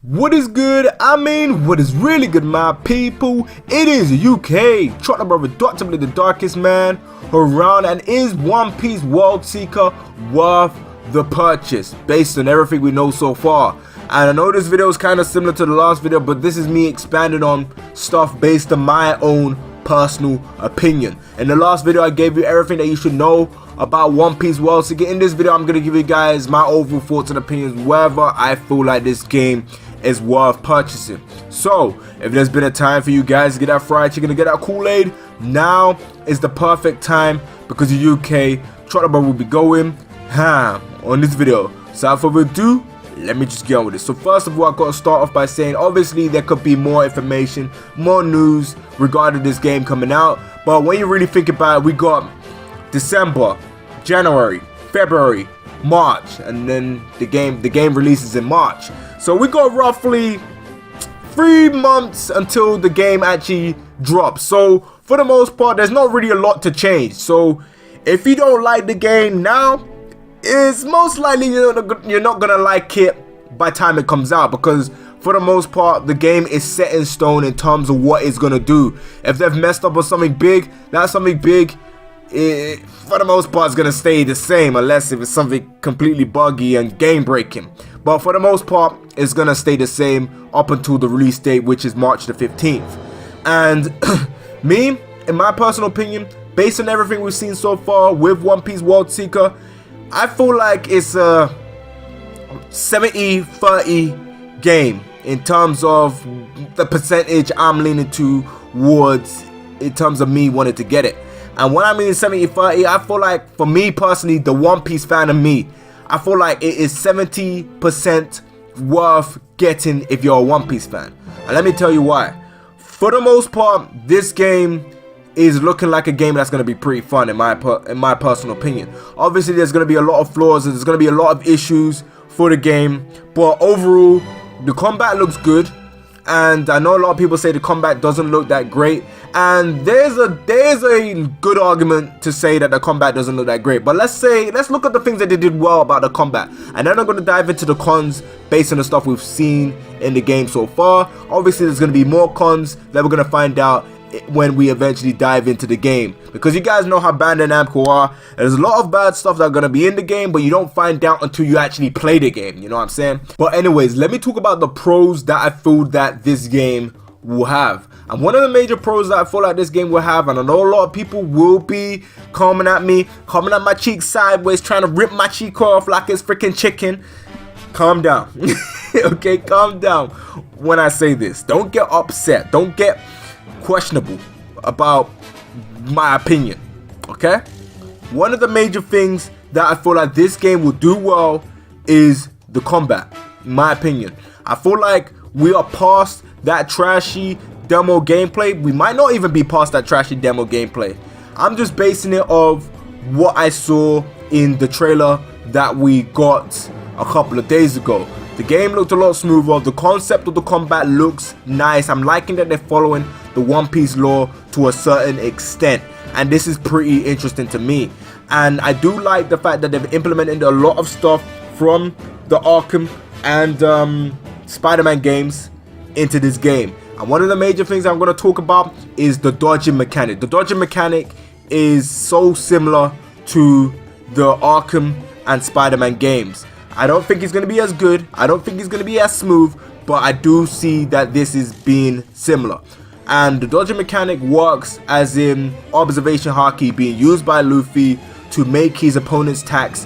What is good? What is really good, my people? It is UK, Trotter Brother, Dr. Blick, the darkest man around, and is One Piece World Seeker worth the purchase based on everything we know so far? And I know this video is kind of similar to the last video, but this is me expanding on stuff based on my own personal opinion. In the last video, I gave you everything that you should know about One Piece World Seeker. In this video, I'm going to give you guys my overall thoughts and opinions whether I feel like this game is worth purchasing. So if there's been a time for you guys to get that fried chicken, to get that Kool-Aid, now is the perfect time, because the UK Trotter Brother will be going ham on this video. So without further ado, let me just get on with it. So first of all, I gotta start off by saying obviously there could be more information, more news regarding this game coming out, but when you really think about it, we got December, January, February, March, and then the game releases in March. So we got roughly 3 months until the game actually drops. So for the most part, there's not really a lot to change. So if you don't like the game now, it's most likely you're not gonna like it by the time it comes out, because for the most part the game is set in stone in terms of what it's gonna do. If they've messed up on something big, that's something big. For the most part, it's gonna stay the same, unless if it's something completely buggy and game breaking. But for the most part, it's gonna stay the same up until the release date, which is March the 15th. And me, in my personal opinion, based on everything we've seen so far with One Piece World Seeker, I feel like it's a 70-30 game in terms of the percentage I'm leaning towards in terms of me wanting to get it. And when I mean 70-30, I feel like, for me personally, the One Piece fan of me, I feel like it is 70% worth getting if you're a One Piece fan. And let me tell you why. For the most part, this game is looking like a game that's going to be pretty fun in my personal opinion. Obviously, there's going to be a lot of flaws, and there's going to be a lot of issues for the game, but overall, the combat looks good. And I know a lot of people say the combat doesn't look that great, and there's a good argument to say that the combat doesn't look that great. But let's look at the things that they did well about the combat, and then I'm going to dive into the cons based on the stuff we've seen in the game so far. Obviously, there's going to be more cons that we're going to find out when we eventually dive into the game, because you guys know how Bandai Namco are. There's a lot of bad stuff that are going to be in the game, but you don't find out until you actually play the game, you know what I'm saying? But anyways, let me talk about the pros that I feel that this game will have. And one of the major pros that I feel like this game will have, and I know a lot of people will be coming at my cheek sideways, trying to rip my cheek off like it's freaking chicken. Calm down. Okay, calm down when I say this. Don't get upset. Don't get questionable about my opinion. Okay, one of the major things that I feel like this game will do well is the combat. In my opinion, I feel like we are past that trashy demo gameplay. We might not even be past that trashy demo gameplay. I'm just basing it off what I saw in the trailer that we got a couple of days ago. The game looked a lot smoother. The concept of the combat looks nice. I'm liking that they're following the One Piece lore to a certain extent, and this is pretty interesting to me. And I do like the fact that they've implemented a lot of stuff from the Arkham and Spider-Man games into this game. And one of the major things I'm going to talk about is the dodging mechanic. The dodging mechanic is so similar to the Arkham and Spider-Man games. I don't think it's going to be as good. I don't think it's going to be as smooth, but I do see that this is being similar. And the dodging mechanic works as in observation Haki being used by Luffy to make his opponent's attacks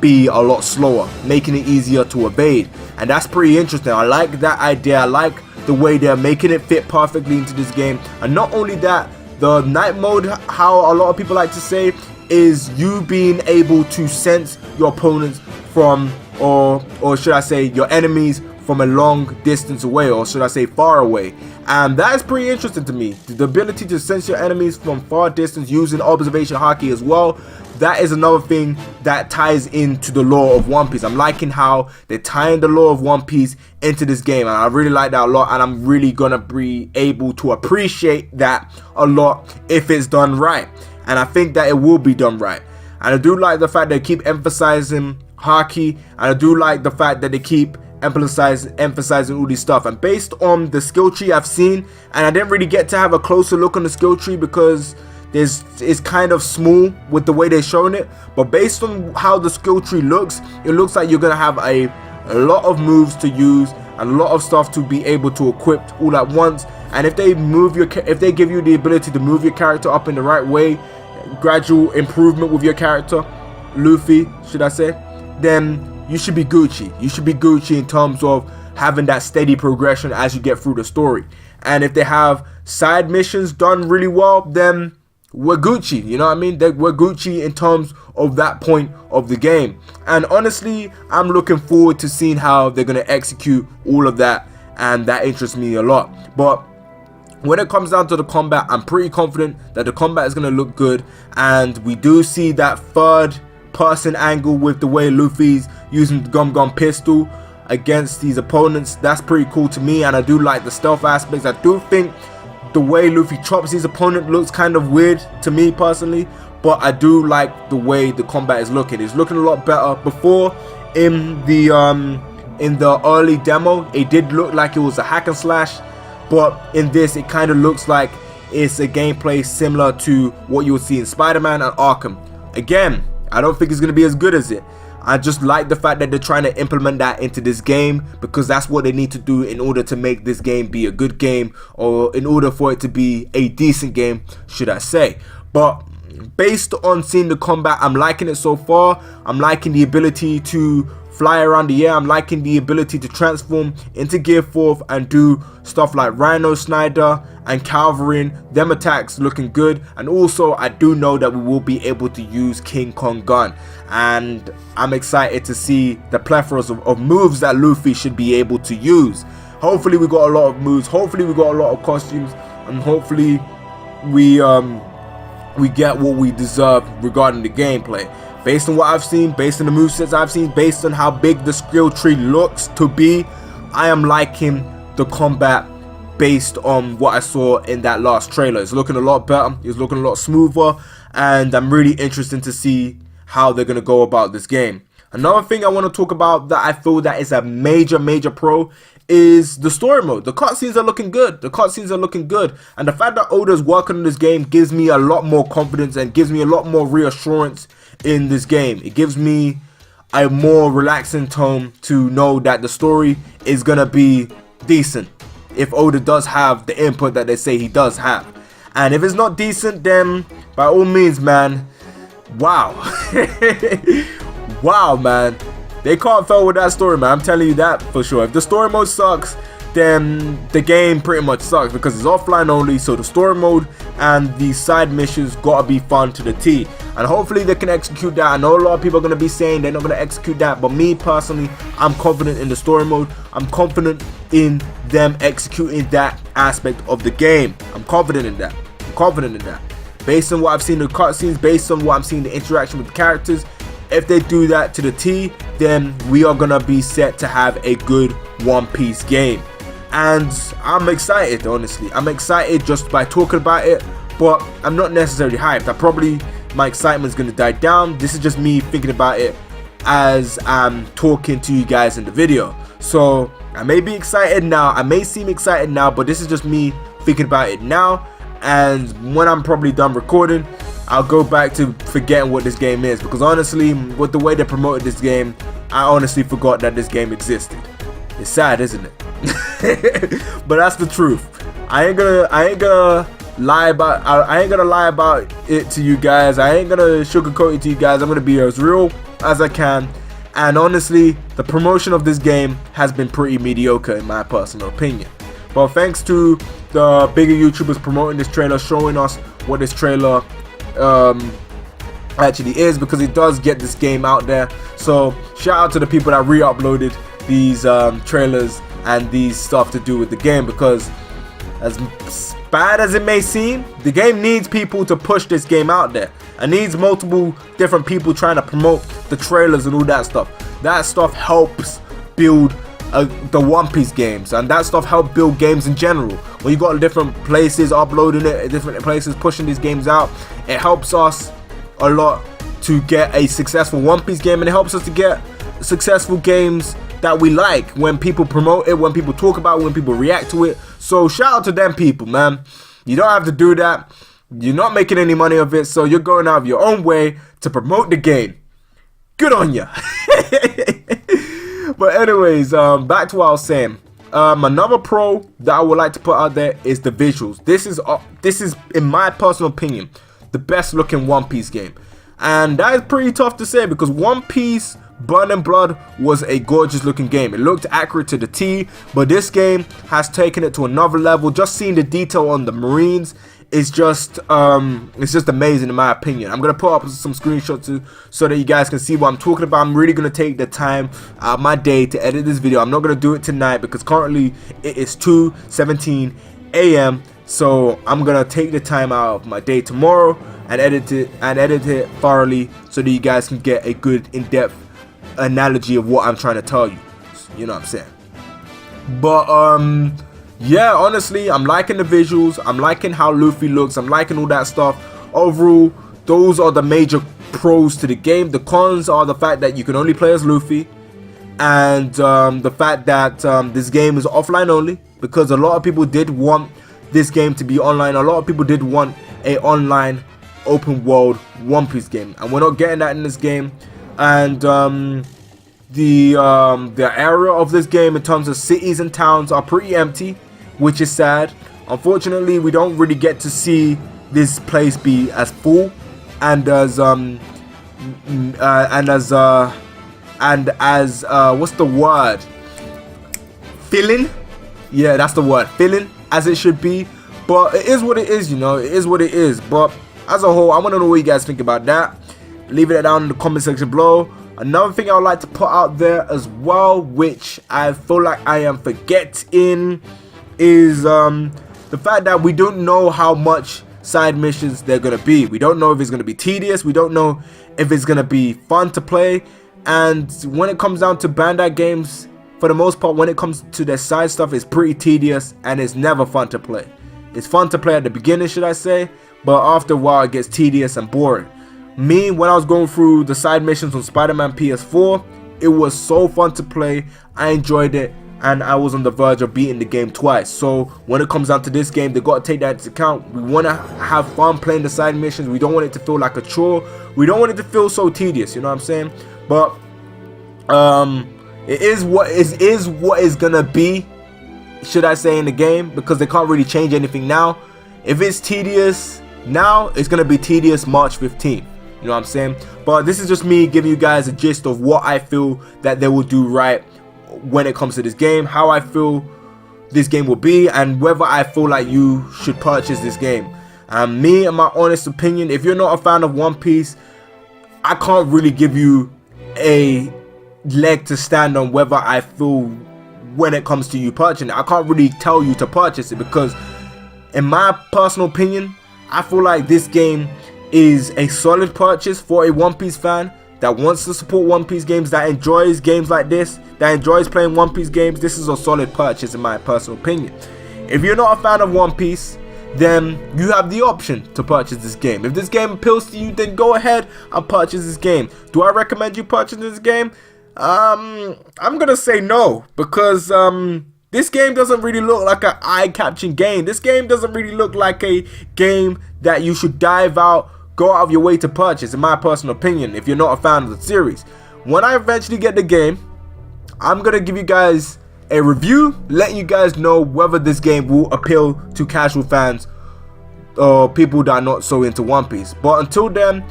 be a lot slower, making it easier to evade. And that's pretty interesting. I like that idea. I like the way they're making it fit perfectly into this game. And not only that, the night mode, how a lot of people like to say, is you being able to sense your opponents from, or should I say your enemies from a long distance away, or should I say far away. And that is pretty interesting to me. The ability to sense your enemies from far distance using observation Haki as well. That is another thing that ties into the lore of One Piece. I'm liking how they're tying the lore of One Piece into this game, and I really like that a lot, and I'm really gonna be able to appreciate that a lot if it's done right. And I think that it will be done right. And I do like the fact they keep emphasizing Haki, and I do like the fact that they keep emphasizing all this stuff. And based on the skill tree I've seen, and I didn't really get to have a closer look on the skill tree because it's kind of small with the way they're showing it, but based on how the skill tree looks, it looks like you're gonna have a lot of moves to use and a lot of stuff to be able to equip all at once. And if they give you the ability to move your character up in the right way, gradual improvement with your character, Luffy should I say, then you should be Gucci. You should be Gucci in terms of having that steady progression as you get through the story. And if they have side missions done really well, then we're Gucci, you know what I mean? We're Gucci in terms of that point of the game. And honestly, I'm looking forward to seeing how they're going to execute all of that, and that interests me a lot. But when it comes down to the combat, I'm pretty confident that the combat is going to look good, and we do see that third person angle with the way Luffy's using the Gum pistol against these opponents. That's pretty cool to me, and I do like the stealth aspects. I do think the way Luffy chops his opponent looks kind of weird to me personally, but I do like the way the combat is looking. It's looking a lot better. Before, in the early demo, it did look like it was a hack and slash, but in this it kind of looks like it's a gameplay similar to what you would see in Spider-Man and Arkham. Again, I don't think it's going to be as good as it. I just like the fact that they're trying to implement that into this game, because that's what they need to do in order to make this game be a good game, or in order for it to be a decent game, should I say. But based on seeing the combat, I'm liking it so far. I'm liking the ability to fly around the air. I'm liking the ability to transform into Gear 4 and do stuff like Rhino Snyder and Calvary. Them attacks looking good. And also I do know that we will be able to use King Kong Gun, and I'm excited to see the plethora of moves that Luffy should be able to use. Hopefully we got a lot of moves, hopefully we got a lot of costumes, and hopefully we get what we deserve regarding the gameplay. Based on what I've seen, based on the movesets I've seen, based on how big the skill tree looks to be, I am liking the combat based on what I saw in that last trailer. It's looking a lot better, it's looking a lot smoother, and I'm really interested to see how they're going to go about this game. Another thing I want to talk about that I feel that is a major pro is the story mode. The cutscenes are looking good. The cutscenes are looking good. And the fact that Oda's working on this game gives me a lot more confidence and gives me a lot more reassurance in this game. It gives me a more relaxing tone to know that the story is going to be decent if Oda does have the input that they say he does have. And if it's not decent, then by all means, man, wow. Wow, man, they can't fail with that story, man. I'm telling you that for sure. If the story mode sucks, then the game pretty much sucks, because it's offline only. So the story mode and the side missions gotta be fun to the T, and hopefully they can execute that. I know a lot of people are gonna be saying they're not gonna execute that, but me personally, I'm confident in the story mode. I'm confident in them executing that aspect of the game. I'm confident in that. I'm confident in that. Based on what I've seen in the cutscenes, based on what I'm seeing the interaction with the characters, if they do that to the T, then we are gonna be set to have a good One Piece game. And I'm excited, honestly. I'm excited just by talking about it, but I'm not necessarily hyped. My excitement's gonna die down. This is just me thinking about it as I'm talking to you guys in the video. So I may be excited now, I may seem excited now, but this is just me thinking about it now. And when I'm probably done recording, I'll go back to forgetting what this game is, because honestly, with the way they promoted this game, I honestly forgot that this game existed. It's sad, isn't it? But that's the truth. I ain't gonna lie about it to you guys. I ain't gonna sugarcoat it to you guys. I'm gonna be as real as I can. And honestly, the promotion of this game has been pretty mediocre in my personal opinion. But thanks to the bigger YouTubers promoting this trailer, showing us what this trailer actually is, because it does get this game out there. So shout out to the people that re-uploaded these trailers and these stuff to do with the game, because as bad as it may seem, the game needs people to push this game out there. It needs multiple different people trying to promote the trailers and all that stuff. That stuff helps build the One Piece games, and that stuff helps build games in general. When you got different places uploading it, different places pushing these games out, it helps us a lot to get a successful One Piece game, and it helps us to get successful games that we like when people promote it, when people talk about it, when people react to it. So shout out to them people, man. You don't have to do that. You're not making any money of it, so you're going out of your own way to promote the game. Good on ya. But anyways, back to what I was saying. Another pro that I would like to put out there is the visuals. This is in my personal opinion the best looking One Piece game, and that is pretty tough to say because One Piece Burning Blood was a gorgeous looking game. It looked accurate to the T, but this game has taken it to another level. Just seeing the detail on the Marines is just amazing in my opinion. I'm gonna put up some screenshots so that you guys can see what I'm talking about. I'm really gonna take the time out of my day to edit this video. I'm not gonna do it tonight because currently it is 2:17 a.m. So I'm gonna take the time out of my day tomorrow and edit it thoroughly so that you guys can get a good in-depth analogy of what I'm trying to tell you. You know what I'm saying? But yeah, honestly, I'm liking the visuals. I'm liking how Luffy looks. I'm liking all that stuff. Overall, those are the major pros to the game. The cons are the fact that you can only play as Luffy, and the fact that this game is offline only, because a lot of people did want this game to be online. A lot of people did want a online open world One Piece game, and we're not getting that in this game. And the area of this game in terms of cities and towns are pretty empty, which is sad. Unfortunately, we don't really get to see this place be as full and as what's the word? Filling? Yeah, that's the word. Filling as it should be. But it is what it is, you know. It is what it is. But as a whole, I want to know what you guys think about that. Leave it down in the comment section below. Another thing I would like to put out there as well, which I feel like I am forgetting, is the fact that we don't know how much side missions they're gonna be. We don't know if it's gonna be tedious. We don't know if it's gonna be fun to play. And when it comes down to Bandai games, for the most part, when it comes to their side stuff, it's pretty tedious and it's never fun to play. It's fun to play at the beginning, should I say, but after a while it gets tedious and boring. Me, when I was going through the side missions on Spider-Man PS4, it was so fun to play. I enjoyed it, and I was on the verge of beating the game twice. So when it comes down to this game, they got to take that into account. We want to have fun playing the side missions. We don't want it to feel like a chore. We don't want it to feel so tedious, you know what I'm saying? But it is what is gonna be, should I say, in the game, because they can't really change anything now. If it's tedious now, it's gonna be tedious March 15th. You know what I'm saying? But this is just me giving you guys a gist of what I feel that they will do right when it comes to this game, how I feel this game will be, and whether I feel like you should purchase this game. Me, in my honest opinion, if you're not a fan of One Piece, I can't really give you a leg to stand on whether I feel when it comes to you purchasing it. I can't really tell you to purchase it because, in my personal opinion, I feel like this game is a solid purchase for a One Piece fan that wants to support One Piece games, that enjoys games like this, that enjoys playing One Piece games. This is a solid purchase in my personal opinion. If you're not a fan of One Piece, then you have the option to purchase this game. If this game appeals to you, then go ahead and purchase this game. Do I recommend you purchase this game? I'm gonna say no, because this game doesn't really look like an eye-catching game. This game doesn't really look like a game that you should dive out, go out of your way to purchase, in my personal opinion, if you're not a fan of the series. When I eventually get the game, I'm gonna give you guys a review, letting you guys know whether this game will appeal to casual fans or people that are not so into One Piece. But until then,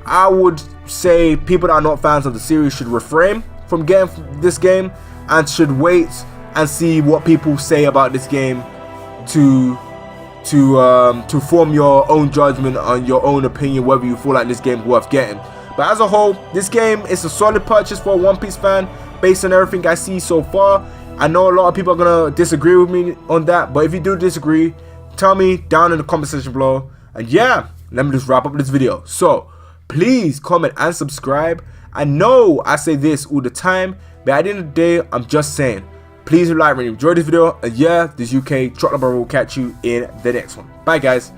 I would say people that are not fans of the series should refrain from getting this game and should wait and see what people say about this game to form your own judgment on your own opinion whether you feel like this game is worth getting. But as a whole, this game is a solid purchase for a One Piece fan based on everything I see so far. I know a lot of people are gonna disagree with me on that, but if you do disagree, tell me down in the comment section below. And yeah, let me just wrap up this video. So please comment and subscribe. I know I say this all the time, but at the end of the day, I'm just saying, please like when you enjoyed this video. And yeah, this UK Chocolate Bar will catch you in the next one. Bye guys.